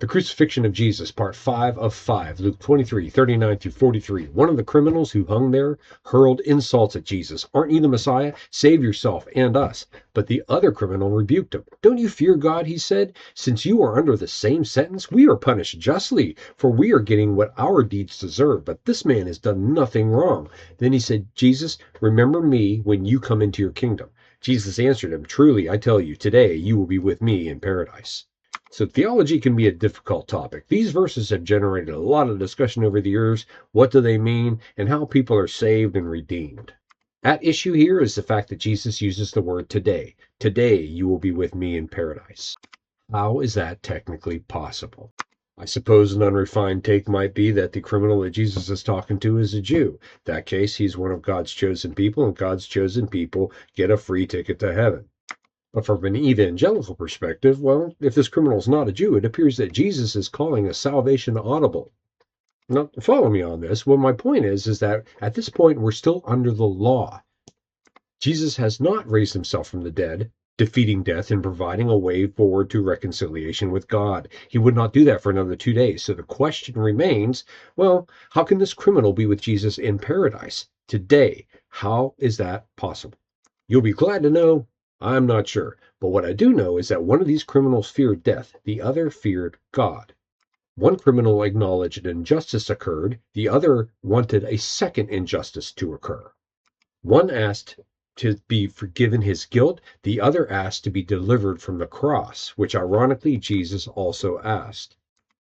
The Crucifixion of Jesus, Part 5 of 5, Luke 23:39-43. One of the criminals who hung there hurled insults at Jesus. "Aren't you the Messiah? Save yourself and us." But the other criminal rebuked him. "Don't you fear God," he said. "Since you are under the same sentence, we are punished justly, for we are getting what our deeds deserve. But this man has done nothing wrong." Then he said, "Jesus, remember me when you come into your kingdom." Jesus answered him, "Truly, I tell you, today you will be with me in paradise." So theology can be a difficult topic. These verses have generated a lot of discussion over the years. What do they mean, and how people are saved and redeemed? At issue here is the fact that Jesus uses the word today. Today you will be with me in paradise. How is that technically possible? I suppose an unrefined take might be that the criminal that Jesus is talking to is a Jew. In that case, he's one of God's chosen people, and God's chosen people get a free ticket to heaven. But from an evangelical perspective, well, if this criminal is not a Jew, it appears that Jesus is calling a salvation audible. Now, follow me on this. Well, my point is that at this point, we're still under the law. Jesus has not raised himself from the dead, defeating death and providing a way forward to reconciliation with God. He would not do that for another 2 days. So the question remains, well, how can this criminal be with Jesus in paradise today? How is that possible? You'll be glad to know I'm not sure. But what I do know is that one of these criminals feared death, the other feared God. One criminal acknowledged an injustice occurred, the other wanted a second injustice to occur. One asked to be forgiven his guilt, the other asked to be delivered from the cross, which ironically Jesus also asked.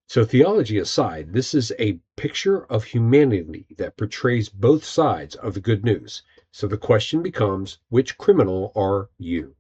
So theology aside, this is a picture of humanity that portrays both sides of the good news. So the question becomes, which criminal are you?